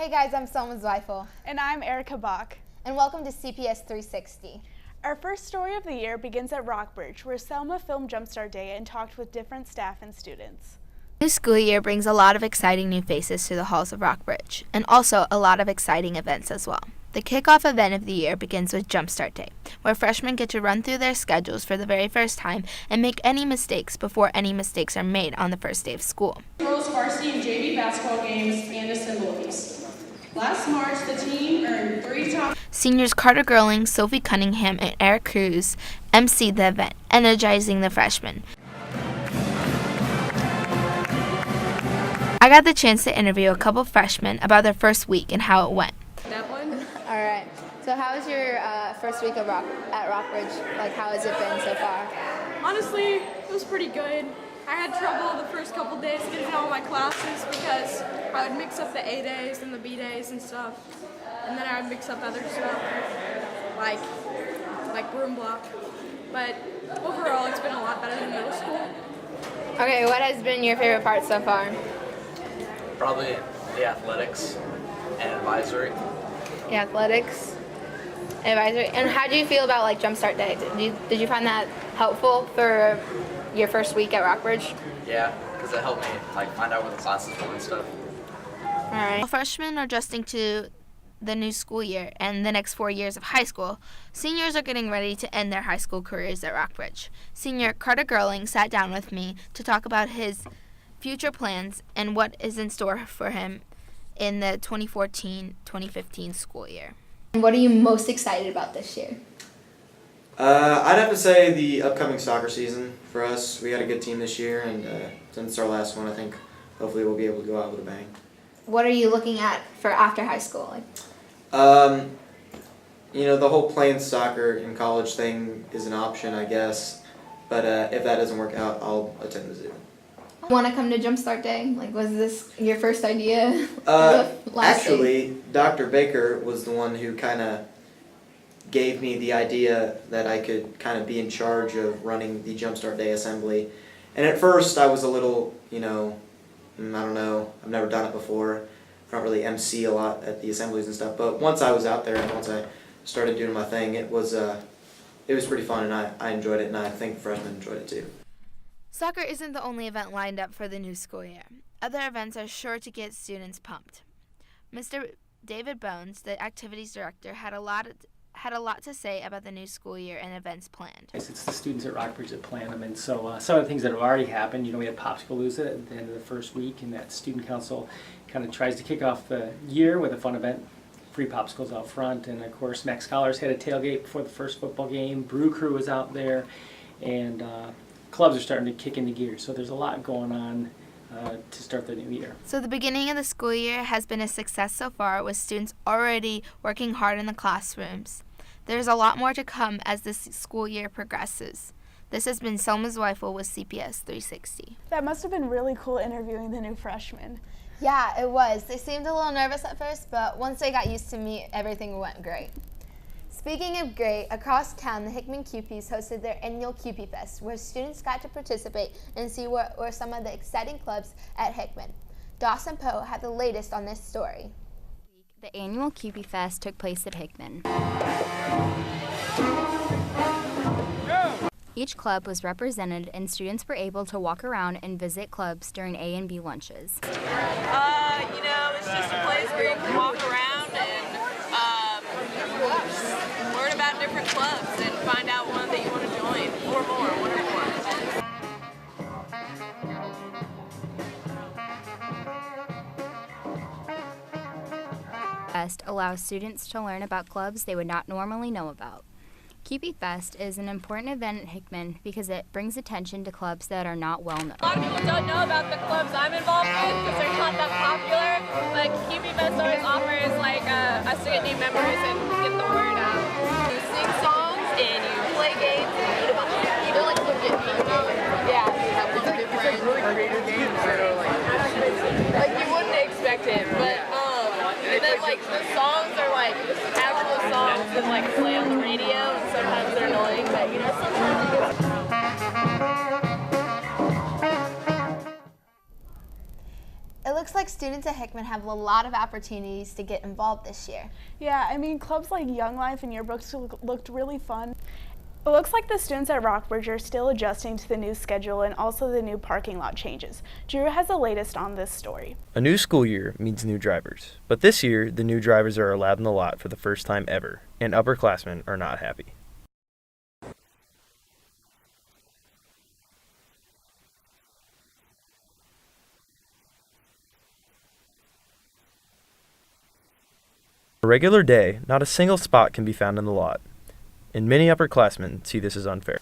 Hey guys, I'm Selma Zweifel. And I'm Erica Bach. And welcome to CPS360. Our first story of the year begins at Rockhurst, where Selma filmed Jumpstart Day and talked with different staff and students. The new school year brings a lot of exciting new faces to the halls of Rockhurst, and also a lot of exciting events as well. The kickoff event of the year begins with Jumpstart Day, where freshmen get to run through their schedules for the very first time and make any mistakes before any mistakes are made on the first day of school. Girls varsity and JV basketball games and assemblies. Last March, the team earned 3 top. Seniors Carter Gerling, Sophie Cunningham, and Eric Cruz emceed the event, energizing the freshmen. I got the chance to interview a couple freshmen about their first week and how it went. That one? All right. So how was your first week at Rockbridge? Like, how has it been so far? Honestly, it was pretty good. I had trouble the first couple days getting all my classes because I would mix up the A days and the B days and stuff. And then I would mix up other stuff, like room block. But overall, it's been a lot better than middle school. Okay, what has been your favorite part so far? Probably the athletics and advisory. The athletics, advisory. And how do you feel about like Jumpstart Day? Did you find that helpful for your first week at Rockbridge? Yeah, because it helped me find out where the classes were and stuff. All right. While freshmen are adjusting to the new school year and the next 4 years of high school, seniors are getting ready to end their high school careers at Rockbridge. Senior Carter Gerling sat down with me to talk about his future plans and what is in store for him in the 2014-2015 school year. What are you most excited about this year? I'd have to say the upcoming soccer season for us. We got a good team this year, and since it's our last one, I think hopefully we'll be able to go out with a bang. What are you looking at for after high school? The whole playing soccer in college thing is an option, I guess. But if that doesn't work out, I'll attend the zoo. Want to come to Jumpstart Day? Like, was this your first idea? Actually, Dr. Baker was the one who kind of gave me the idea that I could kind of be in charge of running the Jumpstart Day assembly. And at first I was a little, I don't know, I've never done it before. I don't really MC a lot at the assemblies and stuff, but once I was out there and once I started doing my thing, it was pretty fun, and I enjoyed it, and I think freshmen enjoyed it too. Soccer isn't the only event lined up for the new school year. Other events are sure to get students pumped. Mr. David Bones, the activities director, had a lot to say about the new school year and events planned. It's the students at Rockbridge that plan them, and so some of the things that have already happened, we had Popsicalooza at the end of the first week, and that student council kind of tries to kick off the year with a fun event. Free popsicles out front, and of course Max Scholars had a tailgate before the first football game. Brew Crew was out there, and clubs are starting to kick into gear, so there's a lot going on to start the new year. So the beginning of the school year has been a success so far, with students already working hard in the classrooms. There's a lot more to come as this school year progresses. This has been Selma Zweifel with CPS 360. That must have been really cool interviewing the new freshmen. Yeah, it was. They seemed a little nervous at first, but once they got used to me, everything went great. Speaking of great, across town, the Hickman QPs hosted their annual QP Fest, where students got to participate and see what were some of the exciting clubs at Hickman. Dawson Poe had the latest on this story. The annual QP Fest took place at Hickman. Each club was represented, and students were able to walk around and visit clubs during A and B lunches. It's just a place where you can walk around and learn about different clubs and find out one that you want to join, or more, one or more. Fest allows students to learn about clubs they would not normally know about. QP Fest is an important event at Hickman because it brings attention to clubs that are not well known. A lot of people don't know about the clubs I'm involved with because they're not that popular, but QP Fest always offers us to get new members and get the word out. You sing songs and you play games and eat a bunch of food. They're like legit food. Yeah. It's like really creative games that are like you wouldn't expect it, but and then the songs are actual songs that play on the radio, and sometimes they're annoying, but sometimes It looks like students at Hickman have a lot of opportunities to get involved this year. Yeah, I mean, clubs like Young Life and Yearbooks looked really fun. It looks like the students at Rockbridge are still adjusting to the new schedule and also the new parking lot changes. Drew has the latest on this story. A new school year means new drivers, but this year the new drivers are allowed in the lot for the first time ever, and upperclassmen are not happy. A regular day, not a single spot can be found in the lot, and many upperclassmen see this as unfair.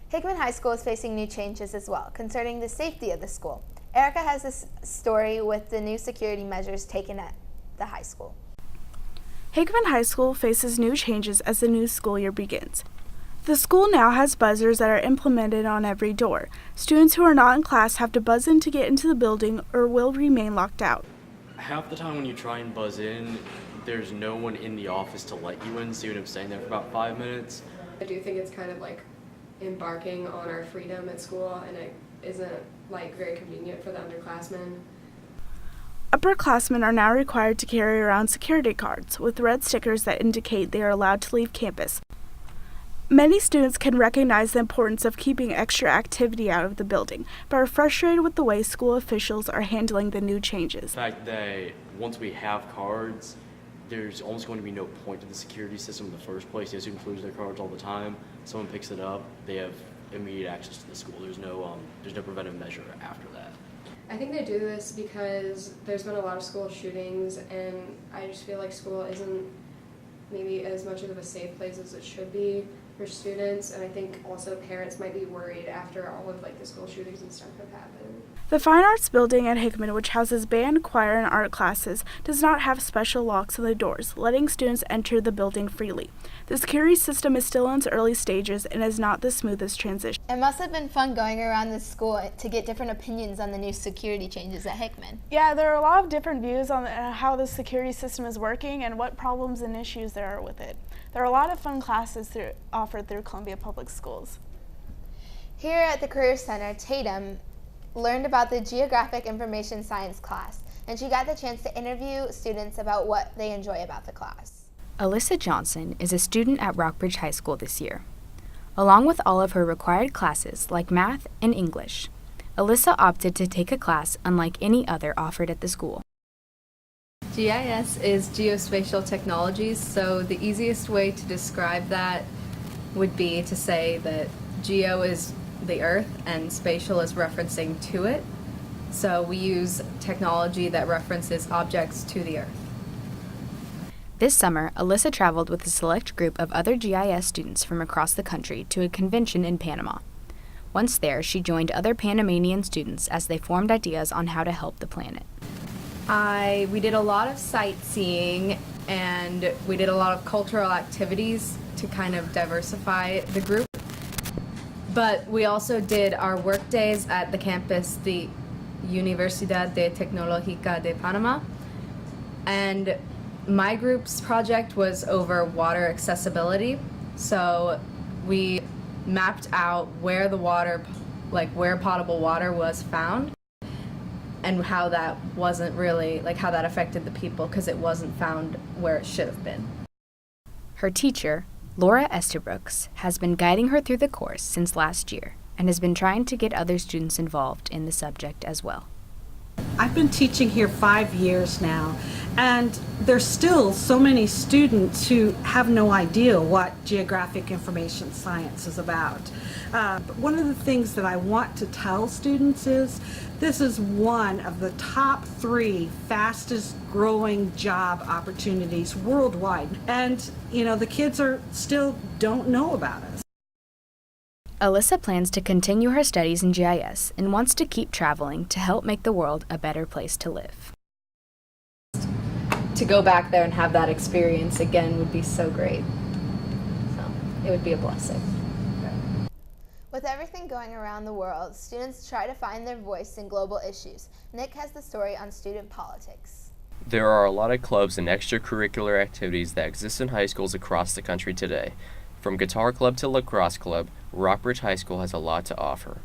Hickman High School is facing new changes as well concerning the safety of the school. Erica has this story with the new security measures taken at the high school. Hickman High School faces new changes as the new school year begins. The school now has buzzers that are implemented on every door. Students who are not in class have to buzz in to get into the building or will remain locked out. Half the time when you try and buzz in, there's no one in the office to let you in, so you end up staying there for about 5 minutes. I do think it's kind of like embarking on our freedom at school, and it isn't like very convenient for the underclassmen. Upperclassmen are now required to carry around security cards with red stickers that indicate they are allowed to leave campus. Many students can recognize the importance of keeping extra activity out of the building, but are frustrated with the way school officials are handling the new changes. The fact that once we have cards, there's almost going to be no point to the security system in the first place. Yes, students lose their cards all the time. Someone picks it up, they have immediate access to the school. There's no preventive measure after that. I think they do this because there's been a lot of school shootings, and I just feel like school isn't maybe as much of a safe place as it should be for students, and I think also parents might be worried after all of like the school shootings and stuff have happened. The Fine Arts Building at Hickman, which houses band, choir, and art classes, does not have special locks on the doors, letting students enter the building freely. The security system is still in its early stages and is not the smoothest transition. It must have been fun going around the school to get different opinions on the new security changes at Hickman. Yeah, there are a lot of different views on how the security system is working and what problems and issues there are with it. There are a lot of fun classes offered through Columbia Public Schools. Here at the Career Center, Tatum learned about the Geographic Information Science class, and she got the chance to interview students about what they enjoy about the class. Alyssa Johnson is a student at Rockbridge High School this year. Along with all of her required classes like math and English, Alyssa opted to take a class unlike any other offered at the school. GIS is geospatial technologies, so the easiest way to describe that would be to say that geo is the earth and spatial is referencing to it. So we use technology that references objects to the earth. This summer, Alyssa traveled with a select group of other GIS students from across the country to a convention in Panama. Once there, she joined other Panamanian students as they formed ideas on how to help the planet. We did a lot of sightseeing and we did a lot of cultural activities to kind of diversify the group. But we also did our work days at the campus, the Universidad de Tecnológica de Panamá. And my group's project was over water accessibility. So we mapped out where the water, like where potable water was found and how that wasn't really, like how that affected the people because it wasn't found where it should have been. Her teacher, Laura Esterbrookes, has been guiding her through the course since last year and has been trying to get other students involved in the subject as well. I've been teaching here 5 years now, and there's still so many students who have no idea what geographic information science is about. But one of the things that I want to tell students is this is one of the top 3 fastest growing job opportunities worldwide. And, you know, the kids still don't know about us. Alyssa plans to continue her studies in GIS and wants to keep traveling to help make the world a better place to live. To go back there and have that experience again would be so great. So it would be a blessing. With everything going around the world, students try to find their voice in global issues. Nick has the story on student politics. There are a lot of clubs and extracurricular activities that exist in high schools across the country today. From guitar club to lacrosse club, Rockbridge High School has a lot to offer.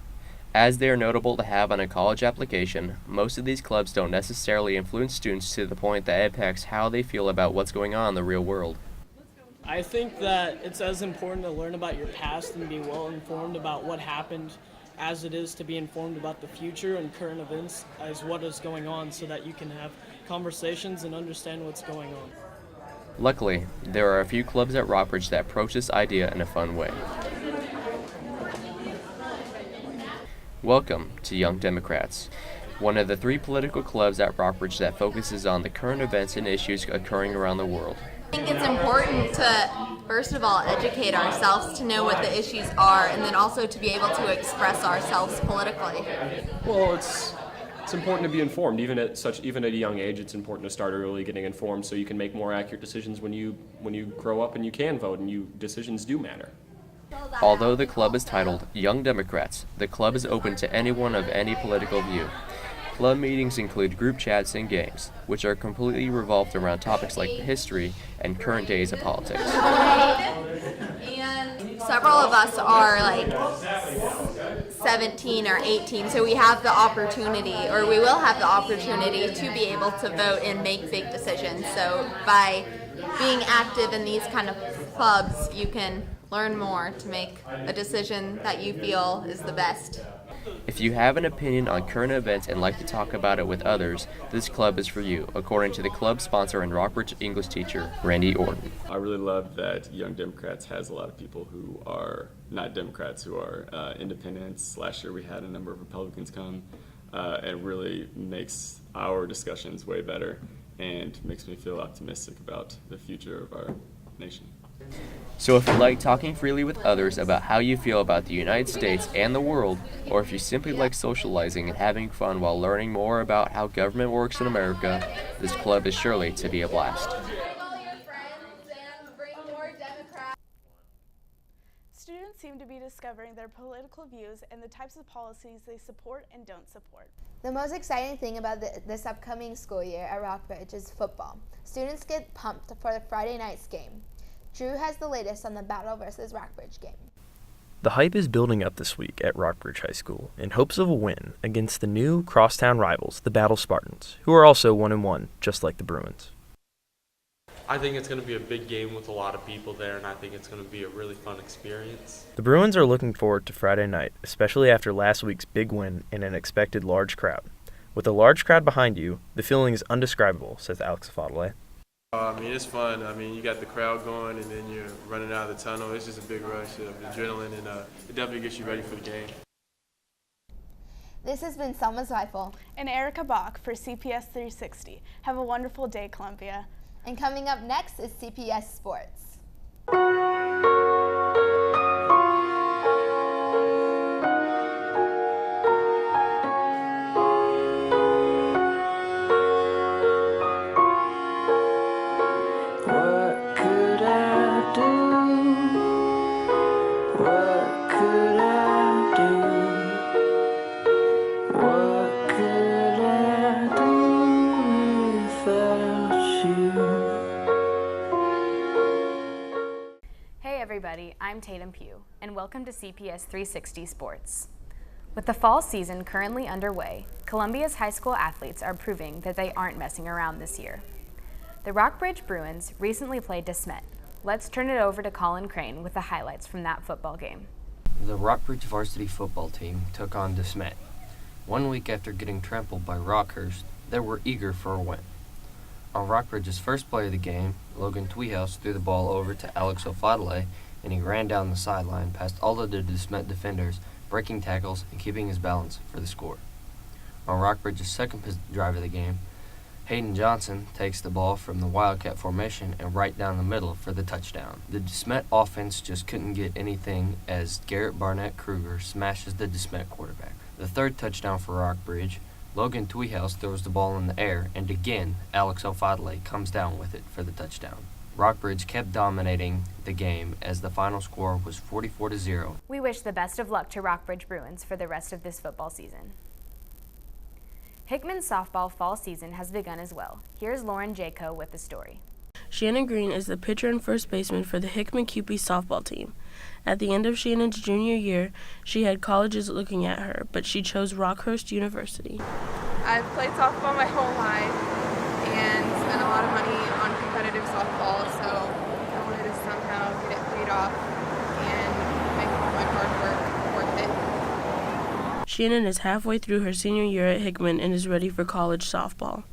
As they are notable to have on a college application, most of these clubs don't necessarily influence students to the point that it impacts how they feel about what's going on in the real world. I think that it's as important to learn about your past and be well informed about what happened as it is to be informed about the future and current events as what is going on, so that you can have conversations and understand what's going on. Luckily, there are a few clubs at Rockbridge that approach this idea in a fun way. Welcome to Young Democrats, one of the 3 political clubs at Rockbridge that focuses on the current events and issues occurring around the world. I think it's important to, first of all, educate ourselves to know what the issues are, and then also to be able to express ourselves politically. Well, it's important to be informed. Even at a young age, it's important to start early getting informed so you can make more accurate decisions when you grow up and you can vote, and decisions do matter. Although the club is titled Young Democrats, the club is open to anyone of any political view. Club meetings include group chats and games, which are completely revolved around topics like history and current days of politics. And several of us are like 17 or 18, so we have the opportunity, or we will have the opportunity to be able to vote and make big decisions. So by being active in these kind of clubs, you can learn more to make a decision that you feel is the best. If you have an opinion on current events and like to talk about it with others, this club is for you, according to the club sponsor and Rockbridge English teacher, Randy Orton. I really love that Young Democrats has a lot of people who are not Democrats, who are independents. Last year we had a number of Republicans come. It really makes our discussions way better and makes me feel optimistic about the future of our nation. So if you like talking freely with others about how you feel about the United States and the world, or if you simply like socializing and having fun while learning more about how government works in America, this club is surely to be a blast. Students seem to be discovering their political views and the types of policies they support and don't support. The most exciting thing about this upcoming school year at Rockbridge is football. Students get pumped for the Friday night's game. Drew has the latest on the Battle versus Rockbridge game. The hype is building up this week at Rockbridge High School in hopes of a win against the new crosstown rivals, the Battle Spartans, who are also 1-1, just like the Bruins. I think it's going to be a big game with a lot of people there, and I think it's going to be a really fun experience. The Bruins are looking forward to Friday night, especially after last week's big win and an expected large crowd. With a large crowd behind you, the feeling is indescribable, says Alex Fadale. It's fun. You got the crowd going, and then you're running out of the tunnel. It's just a big rush of adrenaline, and it definitely gets you ready for the game. This has been Selma Zweifel and Erica Bach for CPS360. Have a wonderful day, Columbia. And coming up next is CPS Sports. I'm Tatum Pugh, and welcome to CPS 360 Sports. With the fall season currently underway, Columbia's high school athletes are proving that they aren't messing around this year. The Rockbridge Bruins recently played DeSmet. Let's turn it over to Colin Crane with the highlights from that football game. The Rockbridge varsity football team took on DeSmet. 1 week after getting trampled by Rockhurst, they were eager for a win. On Rockbridge's first play of the game, Logan Tweehouse threw the ball over to Alex O'Fadale, and he ran down the sideline past all of the DeSmet defenders, breaking tackles and keeping his balance for the score. On Rockbridge's second drive of the game, Hayden Johnson takes the ball from the Wildcat formation and right down the middle for the touchdown. The DeSmet offense just couldn't get anything as Garrett Barnett Kruger smashes the DeSmet quarterback. The third touchdown for Rockbridge, Logan Tweehouse throws the ball in the air, and again, Alex O'Fadale comes down with it for the touchdown. Rockbridge kept dominating the game as the final score was 44-0. We wish the best of luck to Rockbridge Bruins for the rest of this football season. Hickman Softball fall season has begun as well. Here's Lauren Jaco with the story. Shannon Green is the pitcher and first baseman for the Hickman Cupies softball team. At the end of Shannon's junior year, she had colleges looking at her, but she chose Rockhurst University. I've played softball my whole life and spent a lot of money on competitive softball, so I wanted to somehow get it paid off and make all my hard work worth it. Shannon is halfway through her senior year at Hickman and is ready for college softball.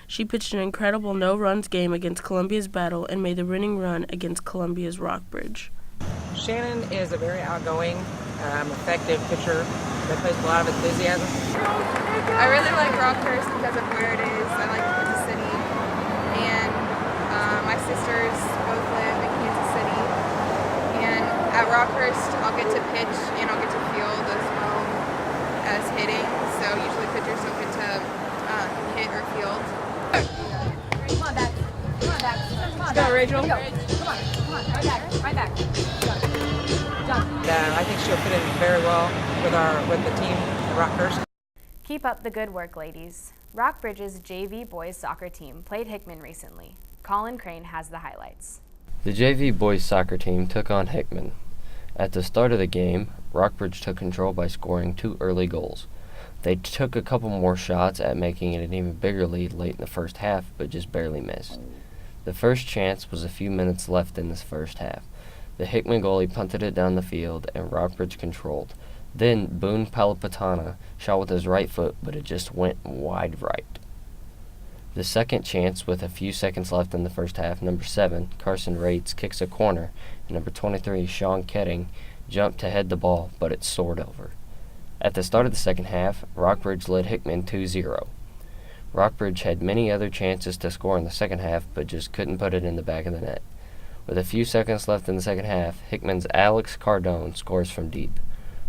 She pitched an incredible no-runs game against Columbia's Battle and made the winning run against Columbia's Rockbridge. Shannon is a very outgoing, effective pitcher that plays with a lot of enthusiasm. I really like Rockhurst because of where it is. I like Kansas City, and my sisters both live in Kansas City. And at Rockhurst, I'll get to pitch and I'll get to field as well as hitting. So usually pitchers don't get to hit or field. Come on back. Come on back. Come on Let's go, Rachel. Come on. Right back. Right back. I think she'll fit in very well with the team at Rockhurst. Keep up the good work, ladies. Rockbridge's JV boys soccer team played Hickman recently. Colin Crane has the highlights. The JV boys soccer team took on Hickman. At the start of the game, Rockbridge took control by scoring 2 early goals. They took a couple more shots at making it an even bigger lead late in the first half, but just barely missed. The first chance was a few minutes left in this first half. The Hickman goalie punted it down the field, and Rockbridge controlled. Then Boone Palapatana shot with his right foot, but it just went wide right. The second chance, with a few seconds left in the first half, number 7, Carson Rates, kicks a corner, and number 23, Sean Ketting, jumped to head the ball, but it soared over. At the start of the second half, Rockbridge led Hickman 2-0. Rockbridge had many other chances to score in the second half, but just couldn't put it in the back of the net. With a few seconds left in the second half, Hickman's Alex Cardone scores from deep.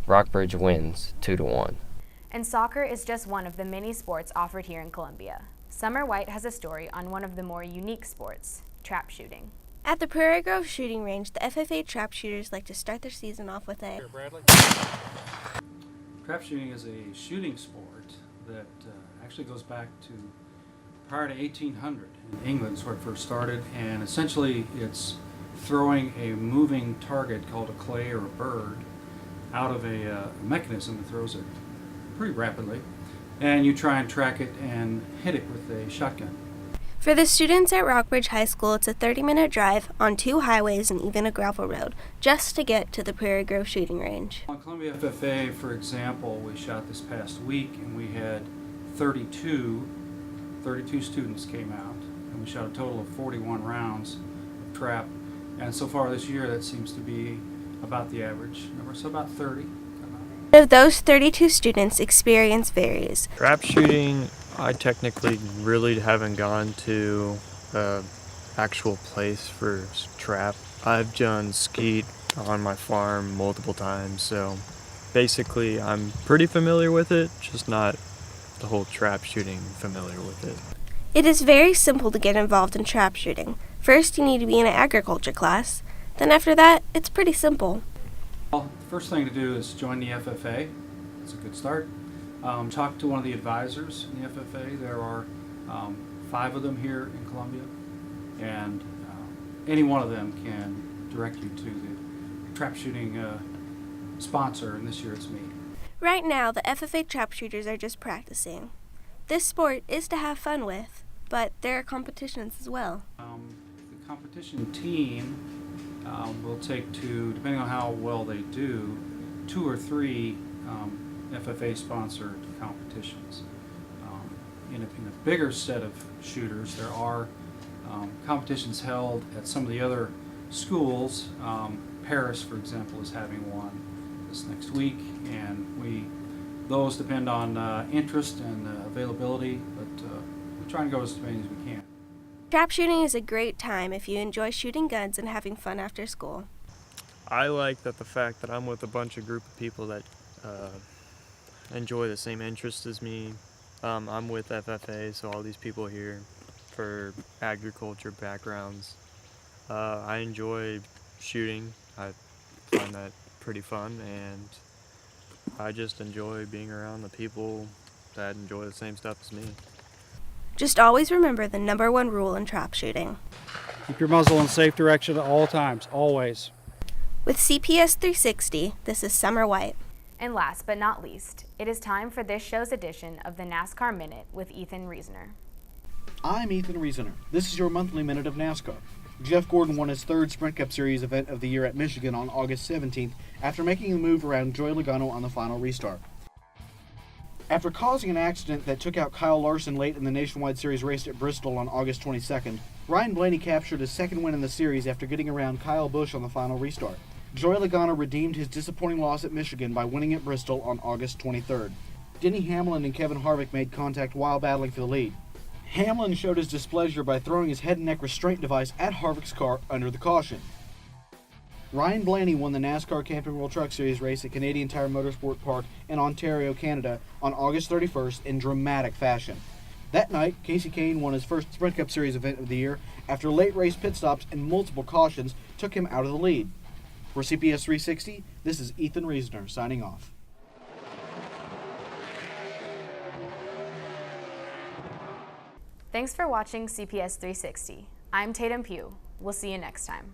Rockbridge wins 2-1. And soccer is just one of the many sports offered here in Columbia. Summer White has a story on one of the more unique sports, trap shooting. At the Prairie Grove shooting range, the FFA trap shooters like to start their season off with a... Trap shooting is a shooting sport that actually goes back to prior to 1800. In England is where it first started, and essentially it's throwing a moving target called a clay or a bird out of a mechanism that throws it pretty rapidly, and you try and track it and hit it with a shotgun. For the students at Rockbridge High School, it's a 30-minute drive on 2 highways and even a gravel road just to get to the Prairie Grove shooting range. On Columbia FFA, for example, we shot this past week, and we had 32 students came out, and we shot a total of 41 rounds of trap. And so far this year, that seems to be about the average number, so about 30. Of those 32 students, experience varies. Trap shooting, I technically really haven't gone to an actual place for trap. I've done skeet on my farm multiple times, so basically I'm pretty familiar with it, just not the whole trap shooting familiar with it. It is very simple to get involved in trap shooting. First, you need to be in an agriculture class. Then after that, it's pretty simple. Well, the first thing to do is join the FFA. It's a good start. Talk to one of the advisors in the FFA. There are 5 of them here in Columbia, and any one of them can direct you to the trap shooting sponsor, and this year it's me. Right now, the FFA trap shooters are just practicing. This sport is to have fun with, but there are competitions as well. The competition team will take to, depending on how well they do, 2 or 3 FFA-sponsored competitions. In a bigger set of shooters, there are competitions held at some of the other schools. Paris, for example, is having one this next week, and those depend on interest and availability, but we try and go as many as we can. Trap shooting is a great time if you enjoy shooting guns and having fun after school. I like the fact that I'm with a group of people that enjoy the same interests as me. I'm with FFA, so all these people here for agriculture backgrounds. I enjoy shooting. I find that pretty fun, and I just enjoy being around the people that enjoy the same stuff as me. Just always remember the #1 rule in trap shooting. Keep your muzzle in safe direction at all times, always. With CPS360, this is Summer White. And last but not least, it is time for this show's edition of the NASCAR Minute with Ethan Reasoner. I'm Ethan Reasoner. This is your monthly minute of NASCAR. Jeff Gordon won his 3rd Sprint Cup Series event of the year at Michigan on August 17th after making the move around Joey Logano on the final restart. After causing an accident that took out Kyle Larson late in the Nationwide Series race at Bristol on August 22nd, Ryan Blaney captured his 2nd win in the series after getting around Kyle Busch on the final restart. Joey Logano redeemed his disappointing loss at Michigan by winning at Bristol on August 23rd. Denny Hamlin and Kevin Harvick made contact while battling for the lead. Hamlin showed his displeasure by throwing his head and neck restraint device at Harvick's car under the caution. Ryan Blaney won the NASCAR Camping World Truck Series race at Canadian Tire Motorsport Park in Ontario, Canada on August 31st in dramatic fashion. That night, Casey Kane won his 1st Sprint Cup Series event of the year after late race pit stops and multiple cautions took him out of the lead. For CPS 360, this is Ethan Reasoner signing off. Thanks for watching CPS 360. I'm Tatum Pugh. We'll see you next time.